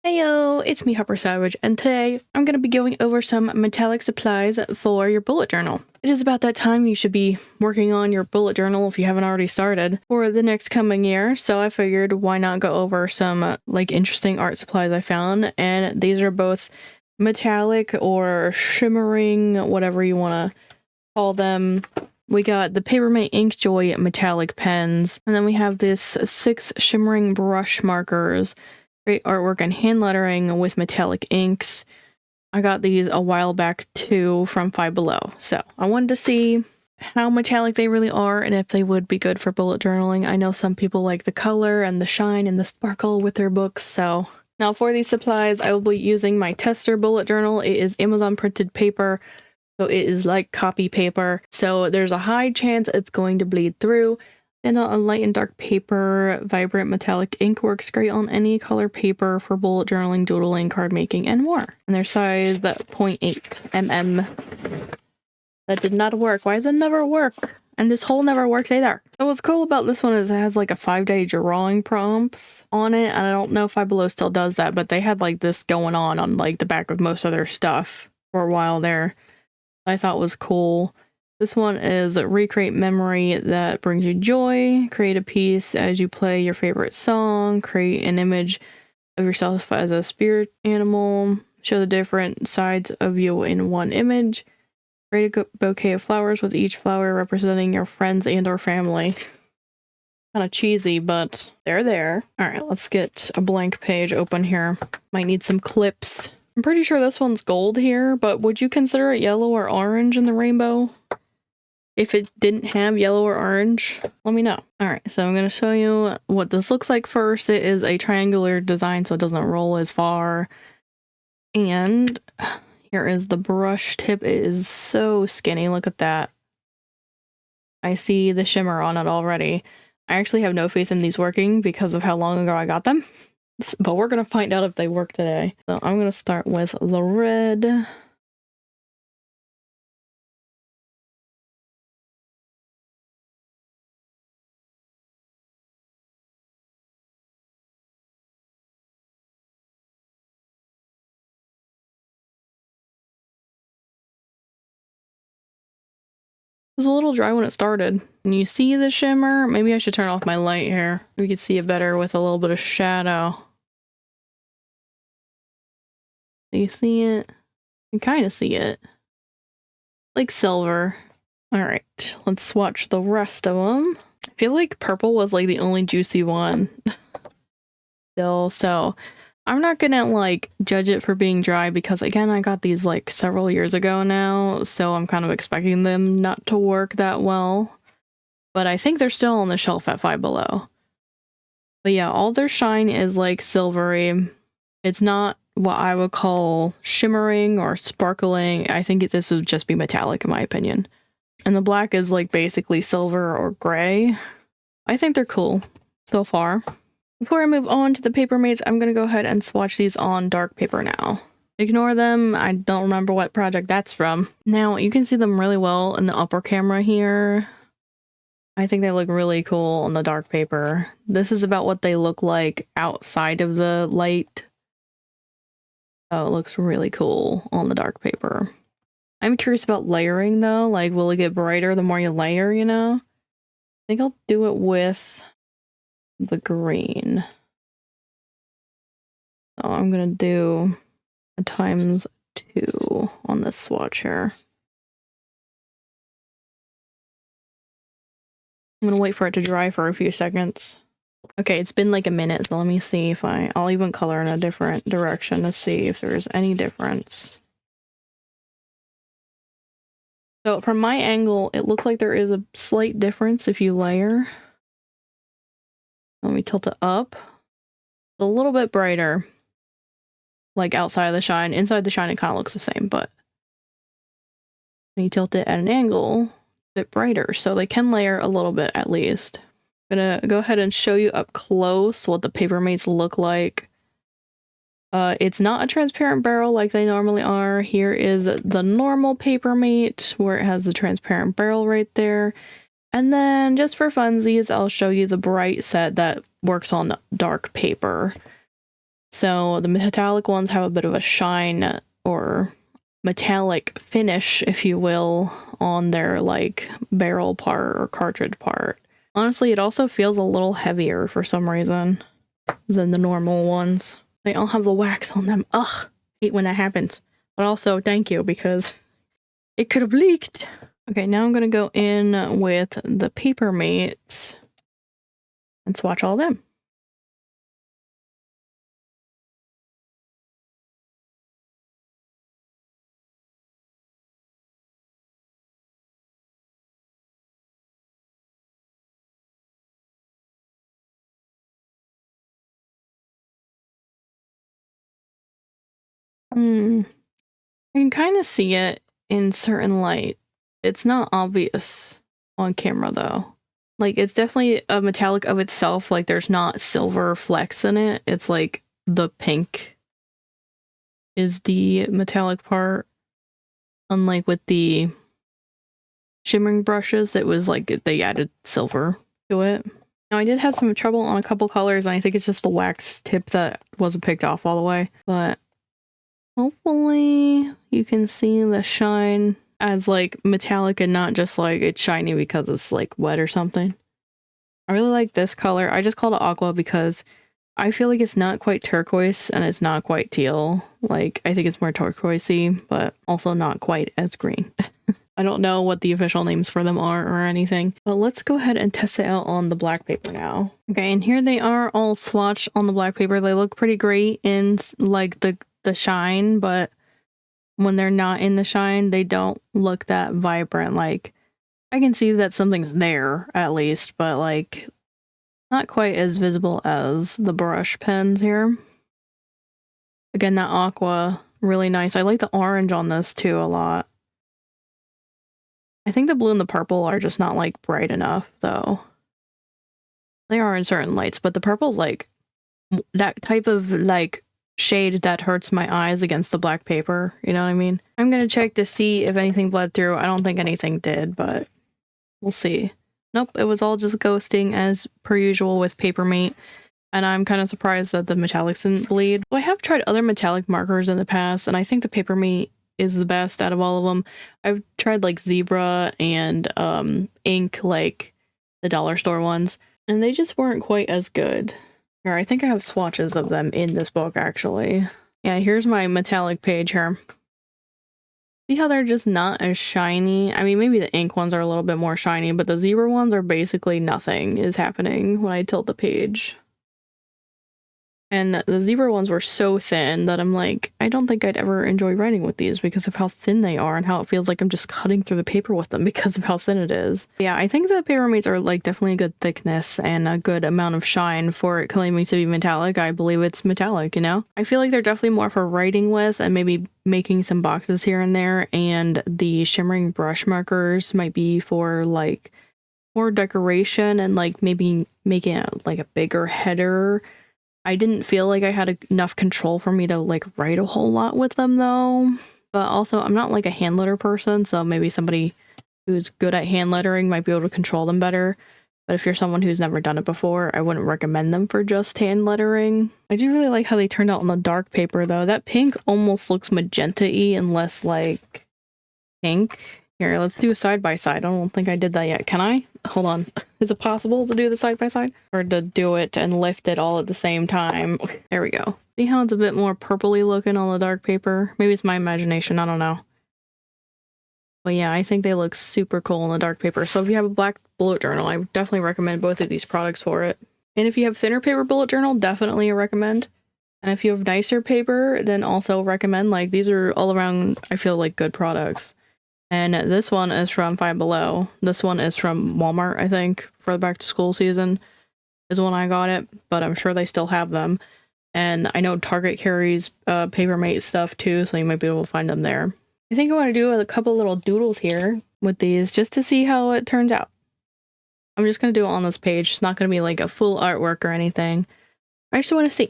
Heyo, it's me, Hopper Savage, and today I'm going to be going over some metallic supplies for your bullet journal. It is about that time you should be working on your bullet journal if you haven't already started for the next coming year, so I figured why not go over some interesting art supplies I found, and these are both metallic or shimmering, whatever you want to call them. We got the Papermate Inkjoy metallic pens, and then we have this 6 shimmering brush markers. Great artwork and hand lettering with metallic inks. I got these a while back too from Five Below, so I wanted to see how metallic they really are and if they would be good for bullet journaling. I know some people like the color and the shine and the sparkle with their books, so now for these supplies I will be using my tester bullet journal. It is Amazon printed paper, so it is like copy paper, so there's a high chance it's going to bleed through. And on light and dark paper, vibrant metallic ink works great on any color paper for bullet journaling, doodling, card making, and more. And their size, 0.8 mm. That did not work. Why does it never work? And this hole never works either. So what's cool about this one is it has like a 5-day drawing prompts on it. And I don't know if Five Below still does that, but they had like this going on like the back of most of their stuff for a while there. I thought was cool. This one is recreate memory that brings you joy, create a piece as you play your favorite song, create an image of yourself as a spirit animal, show the different sides of you in one image, create a bouquet of flowers with each flower representing your friends and or family. Kind of cheesy, but they're there. All right, let's get a blank page open here. Might need some clips. I'm pretty sure this one's gold here, but would you consider it yellow or orange in the rainbow? If it didn't have yellow or orange, let me know. All right, so I'm going to show you what this looks like first. It is a triangular design, so it doesn't roll as far. And here is the brush tip. It is so skinny. Look at that. I see the shimmer on it already. I actually have no faith in these working because of how long ago I got them. But we're going to find out if they work today. So I'm going to start with the red. It was a little dry when it started. Can you see the shimmer? Maybe I should turn off my light here. We could see it better with a little bit of shadow. Do you see it? You kind of see it. Like silver. Alright, let's swatch the rest of them. I feel like purple was like the only juicy one. Still, so I'm not gonna like judge it for being dry because again I got these like several years ago now, so I'm kind of expecting them not to work that well. But I think they're still on the shelf at Five Below. But yeah, all their shine is like silvery. It's not what I would call shimmering or sparkling. I think this would just be metallic in my opinion. And the black is like basically silver or gray. I think they're cool so far. Before I move on to the Papermates, I'm going to go ahead and swatch these on dark paper now. Ignore them, I don't remember what project that's from. Now, you can see them really well in the upper camera here. I think they look really cool on the dark paper. This is about what they look like outside of the light. Oh, it looks really cool on the dark paper. I'm curious about layering though, like will it get brighter the more you layer, you know? I think I'll do it with the green. So I'm gonna do a ×2 on this swatch here. I'm gonna wait for it to dry for a few seconds. Okay, it's been like a minute, so let me see if I'll even color in a different direction to see if there's any difference. So from my angle, it looks like there is a slight difference if you layer. Let me tilt it up. It's a little bit brighter. Like outside of the shine. Inside the shine, it kind of looks the same, but when you tilt it at an angle, a bit brighter. So they can layer a little bit at least. I'm gonna go ahead and show you up close what the Papermates look like. It's not a transparent barrel like they normally are. Here is the normal Papermate where it has the transparent barrel right there. And then just for funsies, I'll show you the bright set that works on dark paper. So the metallic ones have a bit of a shine or metallic finish, if you will, on their like barrel part or cartridge part. Honestly, it also feels a little heavier for some reason than the normal ones. They all have the wax on them. Ugh, hate when that happens. But also, thank you, because it could have leaked. Okay, now I'm gonna go in with the paper mates and swatch all of them. I can kind of see it in certain light. It's not obvious on camera though. Like, it's definitely a metallic of itself. Like, there's not silver flecks in it. It's like the pink is the metallic part. Unlike with the shimmering brushes, it was like they added silver to it. Now, I did have some trouble on a couple colors, and I think it's just the wax tip that wasn't picked off all the way. But hopefully you can see the shine as like metallic and not just like it's shiny because it's like wet or something. I really like this color. I just called it aqua because I feel like it's not quite turquoise and it's not quite teal. Like, I think it's more turquoisey, but also not quite as green. I don't know what the official names for them are or anything, but let's go ahead and test it out on the black paper now. Okay, and here they are all swatched on the black paper. They look pretty great in like the shine, but when they're not in the shine, they don't look that vibrant. Like, I can see that something's there at least, but like not quite as visible as the brush pens here. Again, that aqua, really nice. I like the orange on this too a lot. I think the blue and the purple are just not like bright enough though. They are in certain lights, but the purple's like that type of like shade that hurts my eyes against the black paper. You know what I mean? I'm gonna check to see if anything bled through. I don't think anything did, but we'll see. Nope, it was all just ghosting as per usual with Papermate, and I'm kind of surprised that the metallics didn't bleed. I have tried other metallic markers in the past, and I think the Papermate is the best out of all of them. I've tried like Zebra and ink, like the dollar store ones, and they just weren't quite as good. Here, I think I have swatches of them in this book, actually. Yeah, here's my metallic page here. See how they're just not as shiny? I mean, maybe the ink ones are a little bit more shiny, but the zebra ones are basically nothing is happening when I tilt the page. And the zebra ones were so thin that I'm like, I don't think I'd ever enjoy writing with these because of how thin they are and how it feels like I'm just cutting through the paper with them because of how thin it is. Yeah, I think the Papermates are like definitely a good thickness and a good amount of shine for it claiming to be metallic. I believe it's metallic, you know? I feel like they're definitely more for writing with and maybe making some boxes here and there, and the shimmering brush markers might be for like more decoration and like maybe making it like a bigger header. I didn't feel like I had enough control for me to like write a whole lot with them though. But also I'm not like a hand letter person, so maybe somebody who's good at hand lettering might be able to control them better. But if you're someone who's never done it before, I wouldn't recommend them for just hand lettering. I do really like how they turned out on the dark paper though. That pink almost looks magenta-y and less like pink. Here, let's do a side-by-side. I don't think I did that yet. Can I? Hold on. Is it possible to do the side-by-side? Or to do it and lift it all at the same time? There we go. See how it's a bit more purpley looking on the dark paper? Maybe it's my imagination. I don't know. But yeah, I think they look super cool on the dark paper. So if you have a black bullet journal, I would definitely recommend both of these products for it. And if you have thinner paper bullet journal, definitely a recommend. And if you have nicer paper, then also recommend. Like, these are all around, I feel like, good products. And this one is from Five Below. This one is from Walmart, I think, for the back to school season is when I got it, but I'm sure they still have them. And I know Target carries Papermate stuff too, so you might be able to find them there. I think I want to do a couple little doodles here with these just to see how it turns out. I'm just going to do it on this page. It's not going to be like a full artwork or anything. I just want to see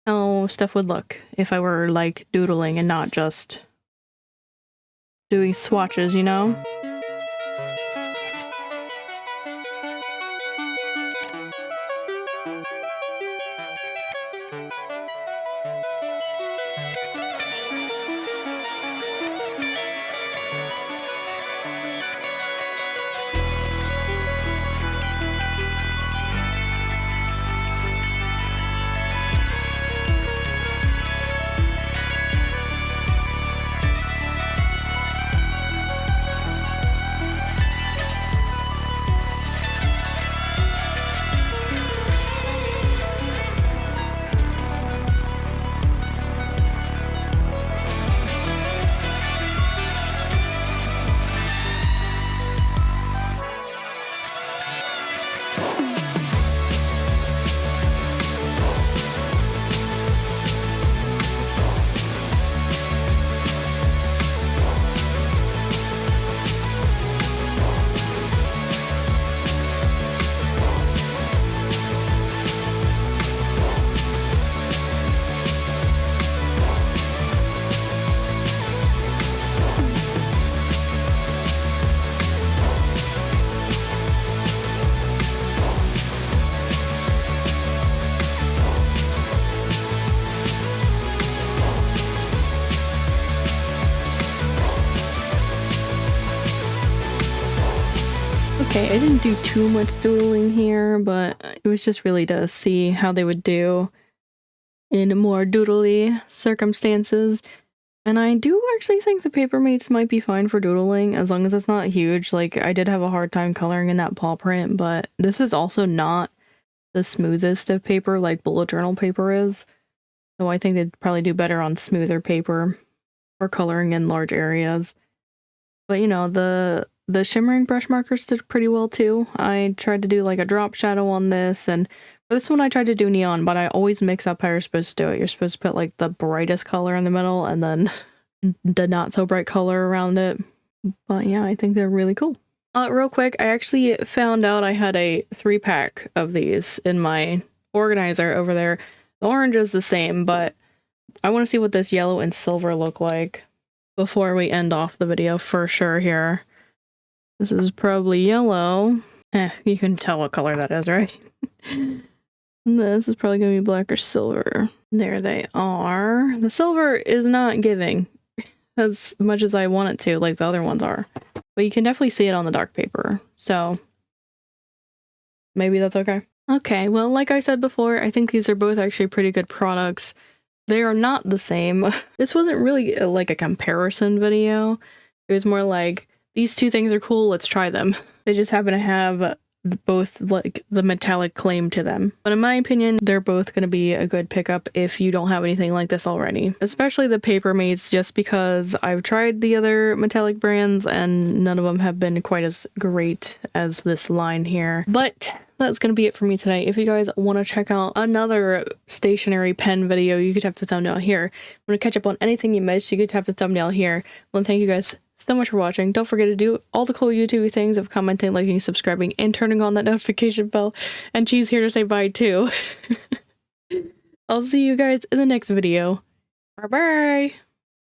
how stuff would look if I were like doodling and not just doing swatches, you know? Okay, I didn't do too much doodling here, but it was just really to see how they would do in more doodly circumstances. And I do actually think the paper mates might be fine for doodling, as long as it's not huge. Like, I did have a hard time coloring in that paw print, but this is also not the smoothest of paper like bullet journal paper is. So I think they'd probably do better on smoother paper for coloring in large areas. But you know, the shimmering brush markers did pretty well too. I tried to do like a drop shadow on this, and for this one I tried to do neon, but I always mix up how you're supposed to do it. You're supposed to put like the brightest color in the middle and then the not so bright color around it. But yeah, I think they're really cool. Real quick, I actually found out I had a 3-pack of these in my organizer over there. The orange is the same, but I want to see what this yellow and silver look like before we end off the video for sure here. This is probably yellow. You can tell what color that is, right? This is probably going to be black or silver. There they are. The silver is not giving as much as I want it to, like the other ones are. But you can definitely see it on the dark paper, so maybe that's okay. Okay, well, like I said before, I think these are both actually pretty good products. They are not the same. This wasn't really like a comparison video. It was more like, these two things are cool, let's try them. They just happen to have both like the metallic claim to them. But in my opinion, they're both going to be a good pickup if you don't have anything like this already. Especially the paper mates, just because I've tried the other metallic brands and none of them have been quite as great as this line here. But that's going to be it for me today. If you guys want to check out another stationary pen video, you could tap the thumbnail here. Want to catch up on anything you missed, you could tap the thumbnail here. Well, thank you guys so much for watching. Don't forget to do all the cool YouTube things of commenting, liking, subscribing, and turning on that notification bell. And Cheese here to say bye too. I'll see you guys in the next video. Bye bye!